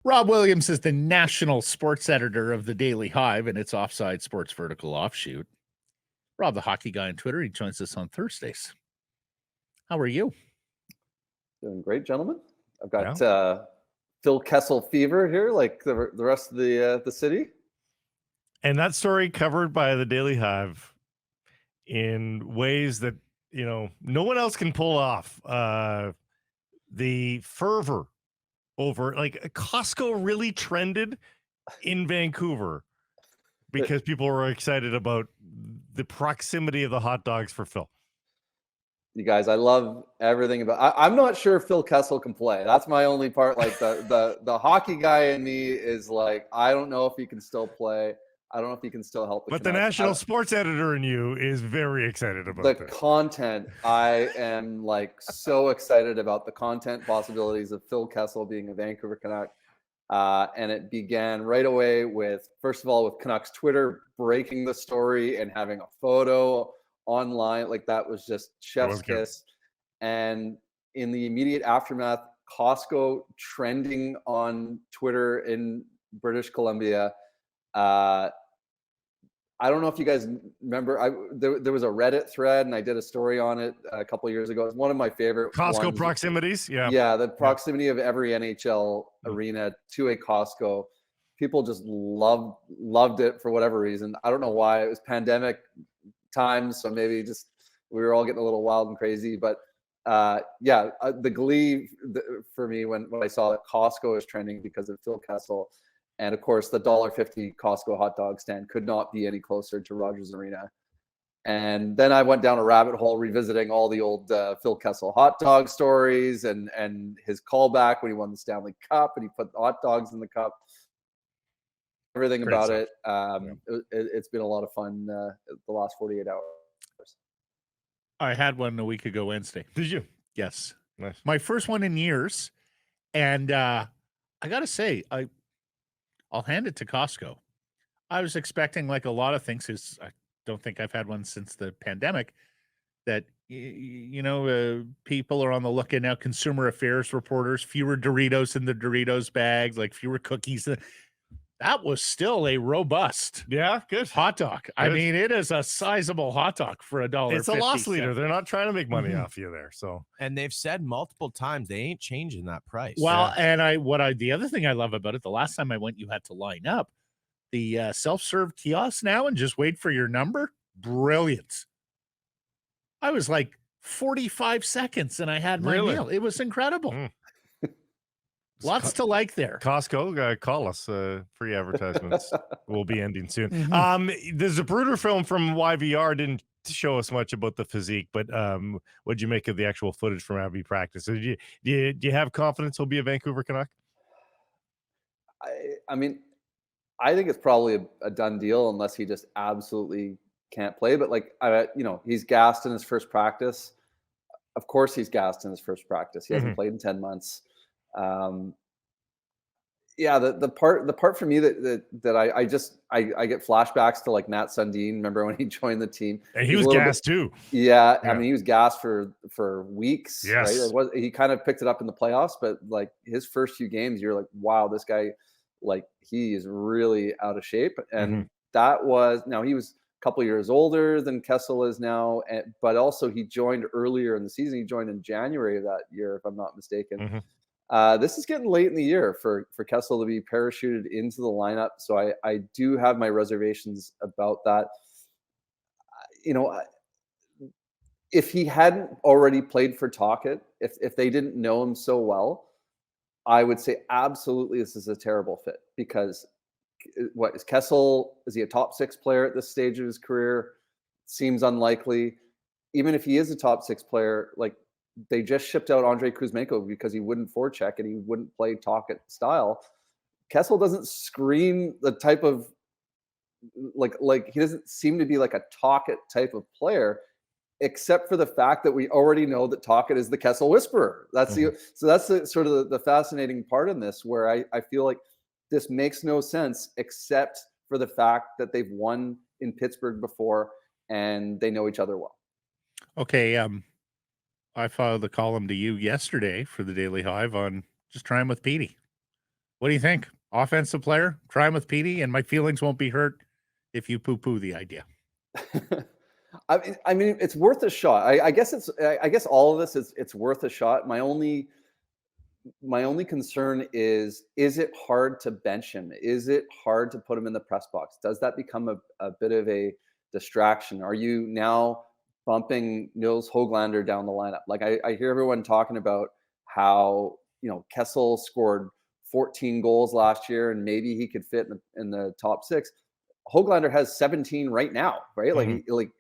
Rob Williams is the national sports editor of the Daily Hive and its Offside Sports Vertical offshoot. Rob, the hockey guy on Twitter, he joins us on Thursdays. How are you? Doing great, gentlemen. I've got Phil Kessel fever here, like the rest of the city. And that story covered by the Daily Hive in ways that, no one else can pull off. The fervor over, like, Costco really trended in Vancouver because people were excited about the proximity of the hot dogs for Phil. You guys, I love everything about. I'm not sure if Phil Kessel can play. That's my only part. Like the hockey guy in me is like, I don't know if he can still play. I don't know if he can still help. But the national sports editor in you is very excited about the content. I am like so excited about the content possibilities of Phil Kessel being a Vancouver Canuck. And it began right away with, first of all, with Canucks Twitter breaking the story and having a photo online. Like that was just chef's kiss. And in the immediate aftermath, Costco trending on Twitter in British Columbia. I don't know if you guys remember, there was a Reddit thread and I did a story on it a couple of years ago. It's one of my favorite Costco ones. proximities. Yeah, the proximity of every NHL arena to a Costco. People just loved it for whatever reason. I don't know why. It was pandemic times, so maybe just we were all getting a little wild and crazy. But the glee for me when I saw that Costco is trending because of Phil Kessel. And of course, the $1.50 Costco hot dog stand could not be any closer to Rogers Arena. And then I went down a rabbit hole revisiting all the old Phil Kessel hot dog stories and his callback when he won the Stanley Cup and he put the hot dogs in the cup. Everything Great about stuff. It's been a lot of fun the last 48 hours. I had one a week ago Wednesday. Did you? Yes. Nice. My first one in years. And I got to say, I'll hand it to Costco. I was expecting, like a lot of things, because I don't think I've had one since the pandemic, that, people are on the lookout now, consumer affairs reporters, fewer Doritos in the Doritos bags, like fewer cookies. That was still a robust good hot dog. Good. I mean, it is a sizable hot dog for $1.50. It's a loss leader. They're not trying to make money off you there. So, and they've said multiple times they ain't changing that price. Well, and the other thing I love about it, the last time I went, you had to line up. The self-serve kiosk now and just wait for your number. Brilliant. I was like 45 seconds and I had my meal. It was incredible. Lots to like there. Costco, call us. Free advertisements will be ending soon. The Zapruder film from YVR didn't show us much about the physique, but what'd you make of the actual footage from Abbey practice? Do you have confidence he'll be a Vancouver Canuck? I mean, I think it's probably a done deal unless he just absolutely can't play. But he's gassed in his first practice. Of course, he's gassed in his first practice. He hasn't played in 10 months. The part for me that I get flashbacks to like Mats Sundin. Remember when he joined the team? And he was gassed too. Yeah, I mean he was gassed for weeks. Yes, right? He kind of picked it up in the playoffs, but like his first few games, you're like, wow, this guy, like he is really out of shape. And that was, now he was a couple years older than Kessel is now, but also he joined earlier in the season. He joined in January of that year, if I'm not mistaken. This is getting late in the year for Kessel to be parachuted into the lineup. So I do have my reservations about that. If he hadn't already played for Tocchet, if they didn't know him so well, I would say absolutely this is a terrible fit because what is Kessel? Is he a top 6 player at this stage of his career? Seems unlikely. Even if he is a top 6 player, like they just shipped out Andrei Kuzmenko because he wouldn't forecheck and he wouldn't play Tocchet style. Kessel doesn't scream the type of like he doesn't seem to be like a Tocchet type of player, except for the fact that we already know that Tocchet is the Kessel whisperer. That's that's the sort of the fascinating part in this, where I feel like this makes no sense except for the fact that they've won in Pittsburgh before and they know each other well. Okay, I filed the column to you yesterday for the Daily Hive on just trying with Petey. What do you think? Offensive player? Try him with Petey, and my feelings won't be hurt if you poo-poo the idea. I mean, it's worth a shot. I guess all of this it's worth a shot. My only concern is it hard to bench him? Is it hard to put him in the press box? Does that become a bit of a distraction? Are you now bumping Nils Höglander down the lineup? Like I hear everyone talking about how, Kessel scored 14 goals last year and maybe he could fit in the top 6. Höglander has 17 right now, right? Mhm.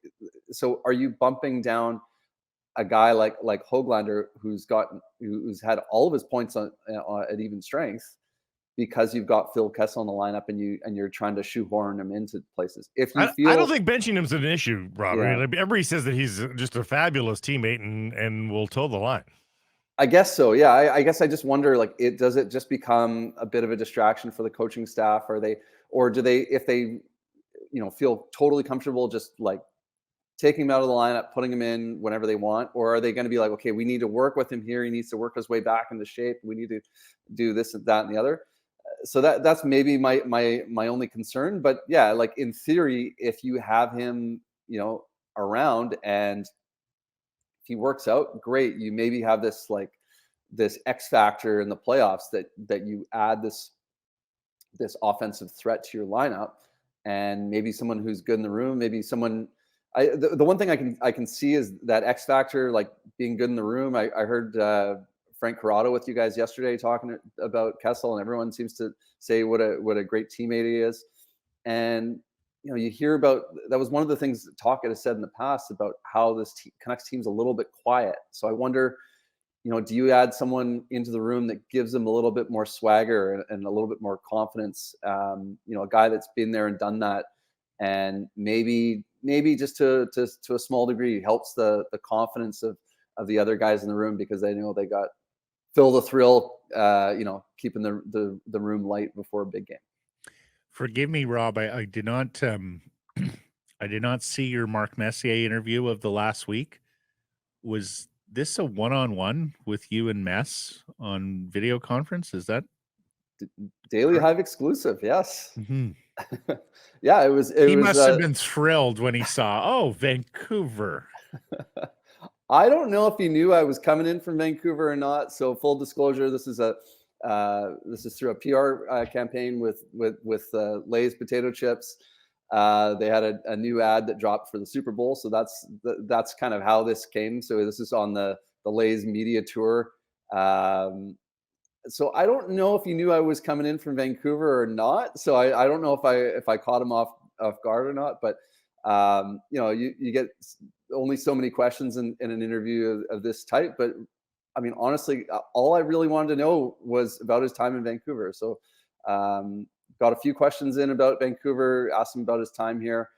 So are you bumping down a guy like Höglander who's had all of his points on at even strength because you've got Phil Kessel in the lineup and you're trying to shoehorn him into places. If you I don't feel, think benching him's an issue, Rob. I yeah, mean, like, everybody says that he's just a fabulous teammate and will toe the line. I guess so. Yeah, I guess I just wonder, like, does it just become a bit of a distraction for the coaching staff? Or do they, if they, feel totally comfortable just like taking him out of the lineup, putting him in whenever they want? Or are they going to be like, okay, we need to work with him here. He needs to work his way back into shape. We need to do this and that and the other. So that's maybe my only concern. But yeah, like in theory, if you have him, around and if he works out, great. You maybe have this X factor in the playoffs that you add this offensive threat to your lineup, and maybe someone who's good in the room, maybe someone. The one thing I can see is that X factor, like being good in the room. I heard Frank Corrado with you guys yesterday talking about Kessel, and everyone seems to say what a great teammate he is. And you hear about that was one of the things that Talkett has said in the past about how this Canucks team's a little bit quiet. So I wonder, do you add someone into the room that gives them a little bit more swagger and a little bit more confidence? A guy that's been there and done that, and maybe just to a small degree helps the confidence of the other guys in the room because they know they got Phil the Thrill, keeping the room light before a big game. Forgive me, Rob. I did not I did not see your Mark Messier interview of the last week. Was this a one-on-one with you and Mess on video conference? Is that Daily Hive exclusive? Yes. Mhm. Yeah, it was. He must have been thrilled when he saw, Vancouver. I don't know if he knew I was coming in from Vancouver or not. So full disclosure, this is through a PR campaign with Lay's potato chips. They had a new ad that dropped for the Super Bowl, so that's kind of how this came. So this is on the Lay's media tour. So I don't know if he knew I was coming in from Vancouver or not. So I don't know if I caught him off guard or not. But you get only so many questions in an interview of this type. But I mean, honestly, all I really wanted to know was about his time in Vancouver. So got a few questions in about Vancouver, asked him about his time here.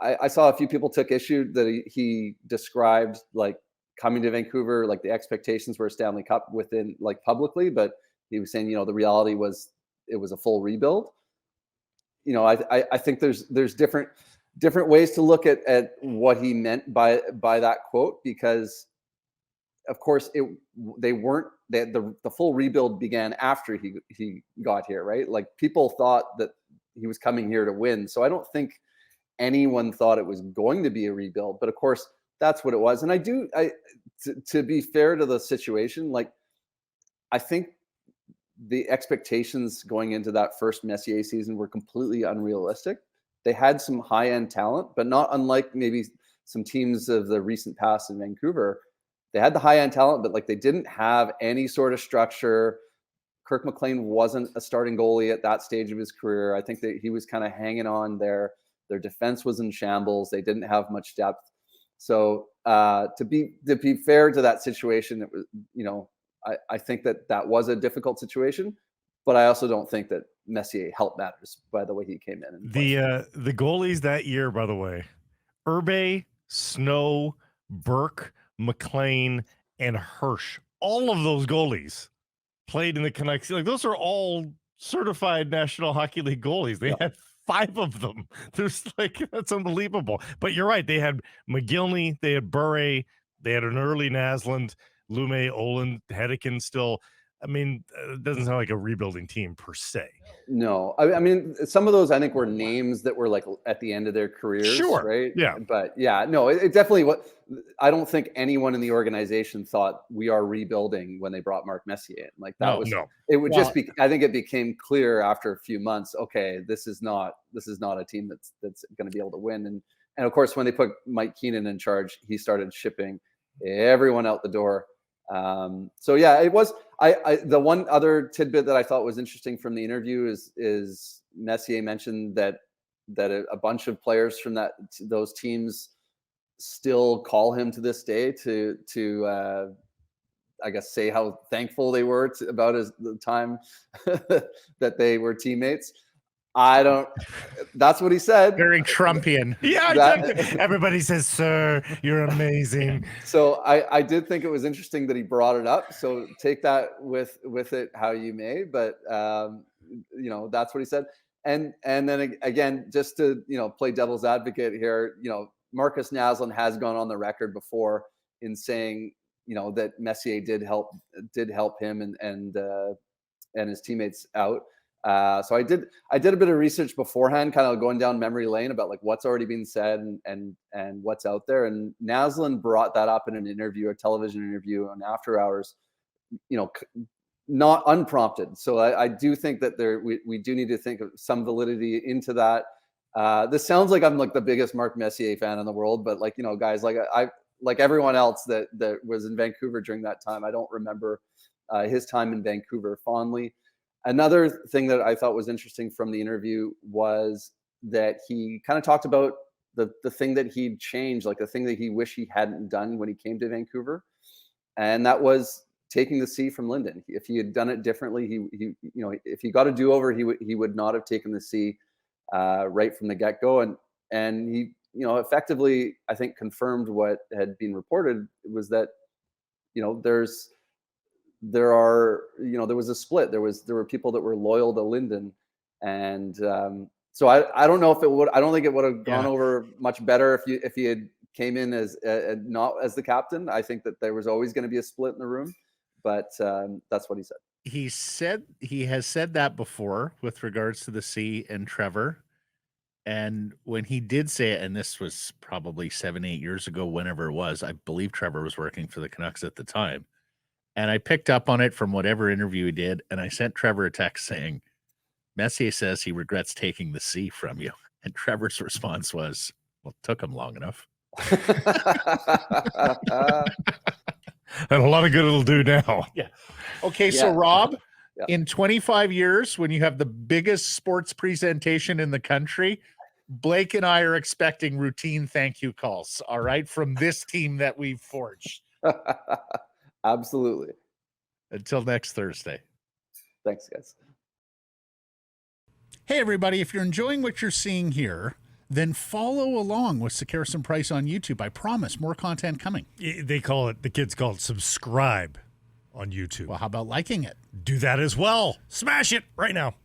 I saw a few people took issue that he described like coming to Vancouver, like the expectations were a Stanley Cup within like publicly, but he was saying, the reality was it was a full rebuild. I think there's different ways to look at what he meant by that quote, because of course the full rebuild began after he got here, right? Like people thought that he was coming here to win. So I don't think anyone thought it was going to be a rebuild, but of course that's what it was. And to be fair to the situation, like I think the expectations going into that first Messier season were completely unrealistic. They had some high-end talent, but not unlike maybe some teams of the recent past in Vancouver. They had the high-end talent, but like they didn't have any sort of structure. Kirk McLean wasn't a starting goalie at that stage of his career. I think that he was kind of hanging on there. Their defense was in shambles. They didn't have much depth. So to be fair to that situation, it was, I think that was a difficult situation, but I also don't think that Messier helped matters by the way he came in. The goalies that year, by the way, Urbe, Snow, Burke, McLean, and Hirsch, all of those goalies played in the Canucks. Like those are all certified National Hockey League goalies. They had 5 of them. There's that's unbelievable. But you're right. They had McGillney, they had Bure, they had an early Naslund, Lume, Olin, Hedekin still. I mean, it doesn't sound like a rebuilding team per se. No, I mean, some of those I think were names that were like at the end of their careers, Sure. right? Yeah. But yeah, no, it definitely I don't think anyone in the organization thought we are rebuilding when they brought Mark Messier in. Like that was No. it would Well- just be. I think it became clear after a few months. Okay, this is not a team that's going to be able to win. And of course, when they put Mike Keenan in charge, he started shipping everyone out the door. So yeah, it was. The one other tidbit that I thought was interesting from the interview is Messier mentioned that a bunch of players from those teams still call him to this day to I guess say how thankful they were about the time that they were teammates. I don't. That's what he said. Very Trumpian. Yeah, That- everybody says, "Sir, you're amazing." So I did think it was interesting that he brought it up. So take that with it how you may, but that's what he said. And then again, just to play devil's advocate here, Marcus Naslund has gone on the record before in saying that Messier did help him and his teammates out. So I did a bit of research beforehand, kind of going down memory lane about like what's already been said and what's out there. And Naslund brought that up in an interview, a television interview on After Hours, not unprompted. So I do think that we do need to think of some validity into that. This sounds like I'm like the biggest Mark Messier fan in the world, but like, guys, like like everyone else that was in Vancouver during that time, I don't remember his time in Vancouver fondly. Another thing that I thought was interesting from the interview was that he kind of talked about the thing that he'd changed, like the thing that he wished he hadn't done when he came to Vancouver. And that was taking the C from Linden. If he had done it differently, he if he got a do-over, he would not have taken the C right from the get-go. And he, effectively, I think, confirmed what had been reported was that, there was a split. There were people that were loyal to Linden, and so I don't know if it would. I don't think it would have gone over much better if he had came in as not as the captain. I think that there was always going to be a split in the room, but that's what he said. He has said that before with regards to the C and Trevor. And when he did say it, and this was probably 7-8 years ago, whenever it was, I believe Trevor was working for the Canucks at the time. And I picked up on it from whatever interview he did. And I sent Trevor a text saying, Messier says he regrets taking the C from you. And Trevor's response was, well, it took him long enough. And a lot of good it'll do now. Yeah. Okay, so Yeah. Rob, Yeah. in 25 years, when you have the biggest sports presentation in the country, Blake and I are expecting routine thank you calls, all right, from this team that we've forged. Absolutely. Until next Thursday. Thanks, guys. Hey, everybody, if you're enjoying what you're seeing here, then follow along with Sekeres and Price on YouTube. I promise more content coming. The kids call it subscribe on YouTube. Well, how about liking it? Do that as well. Smash it right now.